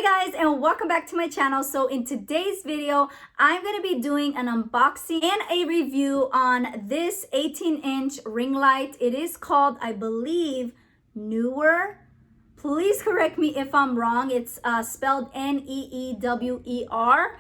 Guys, and welcome back to my channel. So in today's video, I'm going to be doing an unboxing and a review on this 18-inch ring light. It is called, I believe, Neewer. Please correct me if I'm wrong. It's spelled Neewer.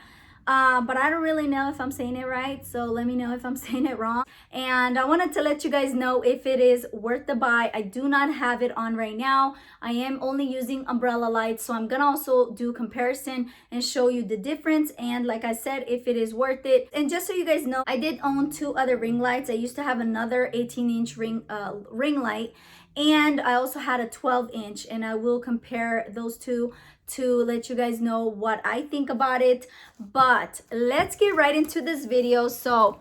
But I don't really know if I'm saying it right, so let me know if I'm saying it wrong. And I wanted to let you guys know if it is worth the buy. I do not have it on right now. I am only using umbrella lights, so I'm gonna also do comparison and show you the difference, and like I said, if it is worth it. And just so you guys know, I did own two other ring lights. I used to have another 18-inch ring light, and I also had a 12-inch, and I will compare those two to let you guys know what I think about it. But let's get right into this video. So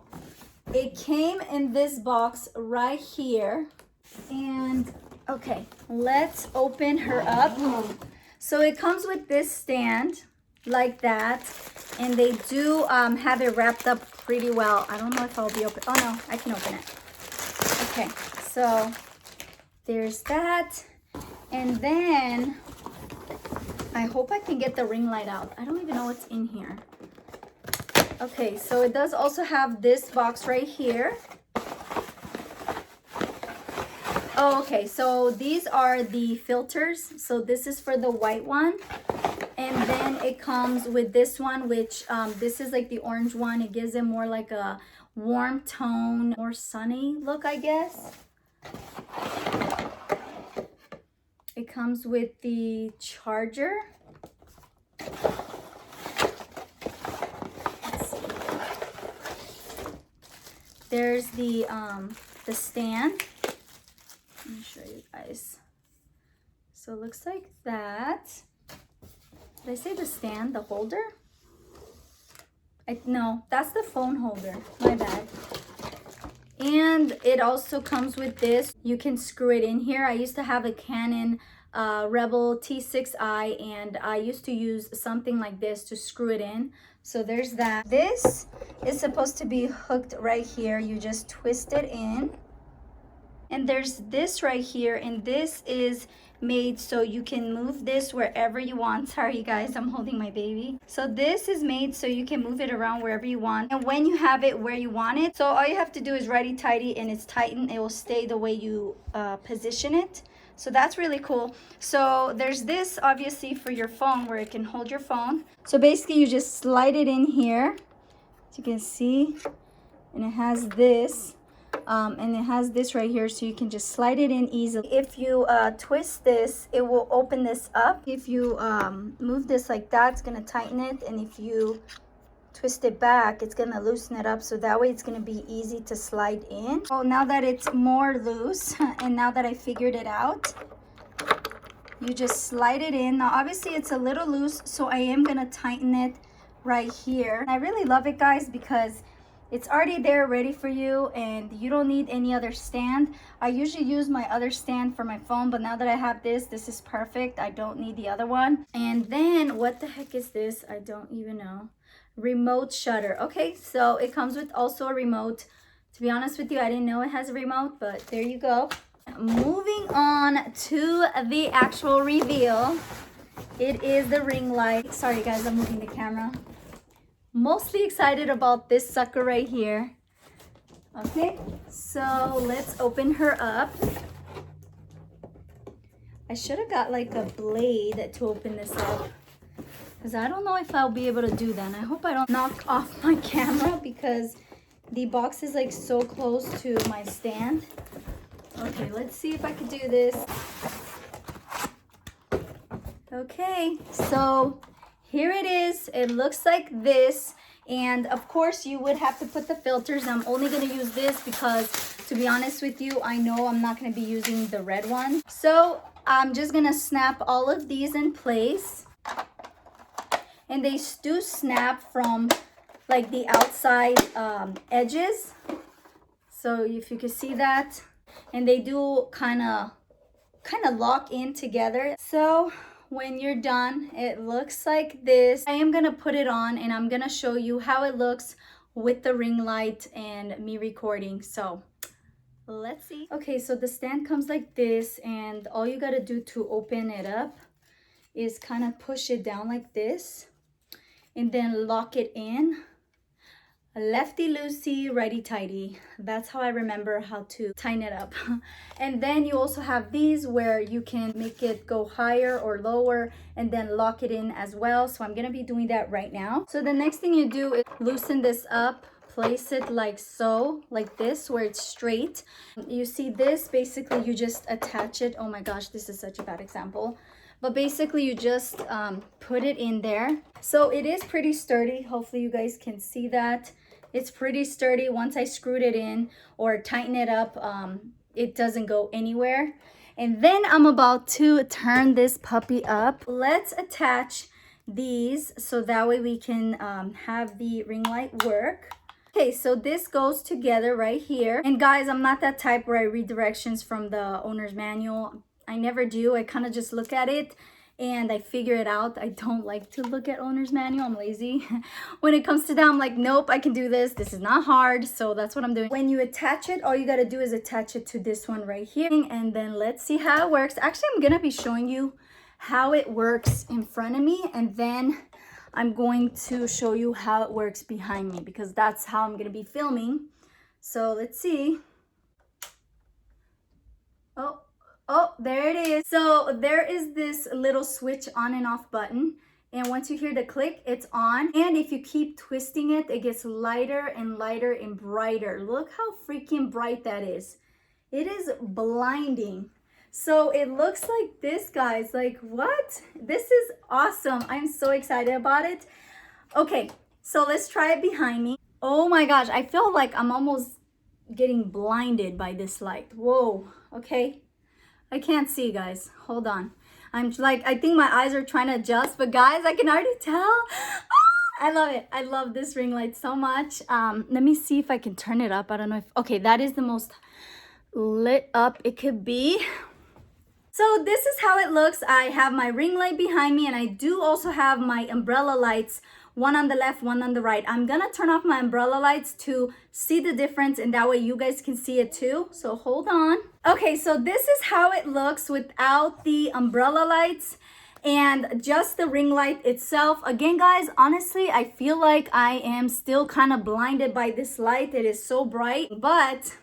it came in this box right here, and okay, let's open her up. So it comes with this stand like that, and they do have it wrapped up pretty well. I don't know if I'll be open. Oh no, I can open it. Okay, so there's that, and then I hope I can get the ring light out. I don't even know what's in here. Okay, so it does also have this box right here. Oh, okay, so these are the filters. So this is for the white one. And then it comes with this one, which this is like the orange one. It gives it more like a warm tone, more sunny look, I guess. It comes with the charger. Let's see. There's the stand. Let me show you guys. So it looks like that. Did I say the stand, the holder? No, that's the phone holder. My bad. And it also comes with this. You can screw it in here. I used to have a Canon Rebel T6i, and I used to use something like this to screw it in. So there's that. This is supposed to be hooked right here. You just twist it in. And there's this right here, and this is made so you can move this wherever you want. Sorry guys, I'm holding my baby. So this is made so you can move it around wherever you want, and when you have it where you want it, so all you have to do is righty-tighty, and it's tightened. It will stay the way you position it. So that's really cool. So there's this obviously for your phone, where it can hold your phone. So basically you just slide it in here, as you can see, and it has this. And it has this right here, so you can just slide it in easily. If you twist this, it will open this up. If you move this like that, it's going to tighten it. And if you twist it back, it's going to loosen it up. So that way it's going to be easy to slide in. Oh, now that it's more loose, and now that I figured it out, you just slide it in. Now, obviously it's a little loose, so I am going to tighten it right here. And I really love it, guys, because it's already there ready for you, and you don't need any other stand. I usually use my other stand for my phone, but now that I have this is perfect. I don't need the other one. And then what the heck is this? I don't even know. Remote shutter. Okay, so it comes with also a remote. To be honest with you, I didn't know it has a remote, but there you go. Moving on to the actual reveal. It is the ring light. Sorry guys, I'm moving the camera. Mostly excited about this sucker right here. Okay, so let's open her up. I should have got like a blade to open this up, because I don't know if I'll be able to do that. And I hope I don't knock off my camera, because the box is like so close to my stand. Okay, let's see if I could do this. Okay, so here it is. It looks like this, and of course you would have to put the filters. I'm only going to use this because, to be honest with you, I know I'm not going to be using the red one. So I'm just going to snap all of these in place, and they do snap from like the outside edges. So if you can see that, and they do kind of lock in together. So when you're done, it looks like this. I am gonna put it on, and I'm gonna show you how it looks with the ring light and me recording. So let's see. Okay, so the stand comes like this, and all you gotta do to open it up is kind of push it down like this and then lock it in. Lefty loosey, righty tighty. That's how I remember how to tighten it up. And then you also have these where you can make it go higher or lower and then lock it in as well. So I'm gonna be doing that right now. So the next thing you do is loosen this up, place it like so, like this, where it's straight. You see this, basically you just attach it. Oh my gosh, this is such a bad example. But basically you just put it in there. So it is pretty sturdy. Hopefully you guys can see that. It's pretty sturdy. Once I screwed it in or tighten it up, it doesn't go anywhere. And then I'm about to turn this puppy up. Let's attach these so that way we can have the ring light work. Okay, so this goes together right here. And guys, I'm not that type where I read directions from the owner's manual. I never do. I kind of just look at it and I figure it out. I don't like to look at owner's manual. I'm lazy. When it comes to that, I'm like, nope, I can do this. This is not hard. So that's what I'm doing. When you attach it, all you got to do is attach it to this one right here. And then let's see how it works. Actually, I'm going to be showing you how it works in front of me. And then I'm going to show you how it works behind me because that's how I'm going to be filming. So let's see. Oh, there it is. So there is this little switch on and off button. And once you hear the click, it's on. And if you keep twisting it, it gets lighter and lighter and brighter. Look how freaking bright that is. It is blinding. So it looks like this, guys. Like, what? This is awesome. I'm so excited about it. Okay, so let's try it behind me. Oh my gosh, I feel like I'm almost getting blinded by this light. Whoa, okay. I can't see, guys. Hold on. I'm like, I think my eyes are trying to adjust, but guys, I can already tell. I love it. I love this ring light so much. Let me see if I can turn it up. I don't know if, okay, that is the most lit up it could be. So this is how it looks. I have my ring light behind me and I do also have my umbrella lights, one on the left, one on the right. I'm gonna turn off my umbrella lights to see the difference and that way you guys can see it too. So hold on. Okay, so this is how it looks without the umbrella lights and just the ring light itself. Again, guys, honestly, I feel like I am still kind of blinded by this light. It is so bright, but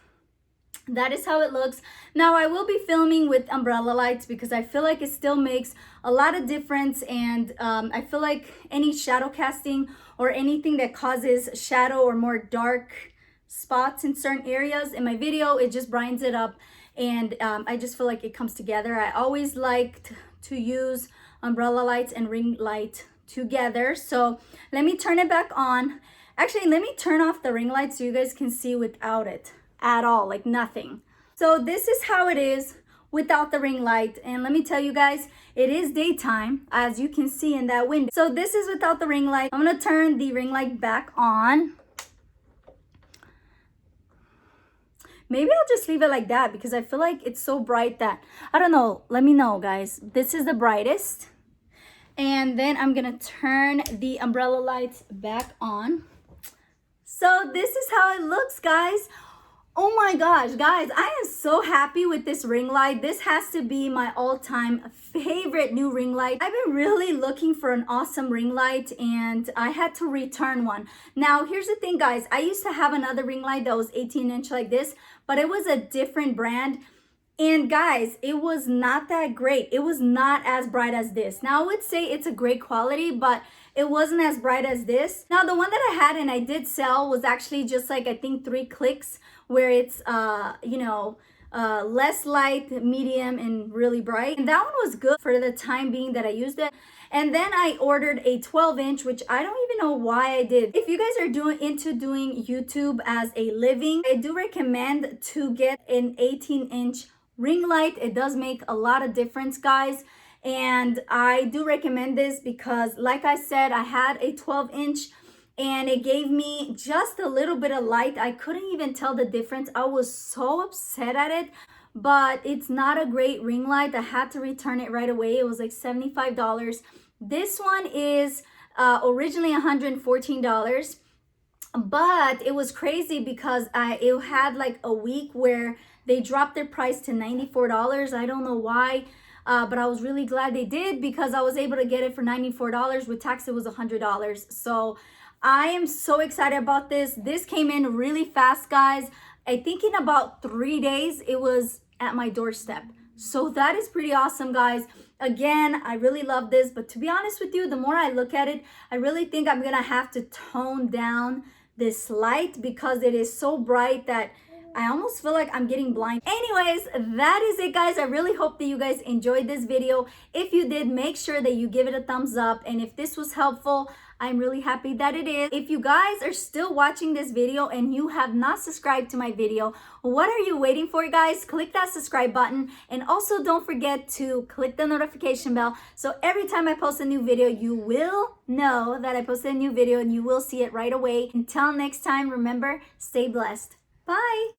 that is how it looks. Now I will be filming with umbrella lights because I feel like it still makes a lot of difference, and I feel like any shadow casting or anything that causes shadow or more dark spots in certain areas in my video, it just brightens it up, and I just feel like it comes together. I always liked to use umbrella lights and ring light together. So let me turn it back on. Actually, let me turn off the ring light so you guys can see without it at all, like nothing. So this is how it is without the ring light, and let me tell you guys, it is daytime as you can see in that window. So this is without the ring light. I'm gonna turn the ring light back on. Maybe I'll just leave it like that because I feel like it's so bright that, I don't know, let me know, guys. This is the brightest. And then I'm gonna turn the umbrella lights back on. So this is how it looks, guys. Oh my gosh, guys, I am so happy with this ring light. This has to be my all-time favorite new ring light. I've been really looking for an awesome ring light and I had to return one. Now, here's the thing, guys. I used to have another ring light that was 18-inch like this, but it was a different brand. And guys, it was not that great. It was not as bright as this. Now, I would say it's a great quality, but it wasn't as bright as this. Now, the one that I had and I did sell was actually just like, I think 3 clicks, where it's, less light, medium, and really bright. And that one was good for the time being that I used it. And then I ordered a 12-inch, which I don't even know why I did. If you guys are into doing YouTube as a living, I do recommend to get an 18-inch ring light. It does make a lot of difference, guys. And I do recommend this because, like I said, I had a 12-inch and it gave me just a little bit of light. I couldn't even tell the difference. I was so upset at it, but it's not a great ring light. I had to return it right away. It was like $75. This one is originally $114, but it was crazy because it had like a week where they dropped their price to $94. I don't know why. but I was really glad they did because I was able to get it for $94. With tax, it was $100. So I am so excited about this. This came in really fast, guys. I think in about 3 days, it was at my doorstep. So that is pretty awesome, guys. Again, I really love this, but to be honest with you, the more I look at it, I really think I'm gonna have to tone down this light because it is so bright that I almost feel like I'm getting blind. Anyways, that is it, guys. I really hope that you guys enjoyed this video. If you did, make sure that you give it a thumbs up. And if this was helpful, I'm really happy that it is. If you guys are still watching this video and you have not subscribed to my video, what are you waiting for, guys? Click that subscribe button. And also don't forget to click the notification bell. So every time I post a new video, you will know that I posted a new video and you will see it right away. Until next time, remember, stay blessed. Bye.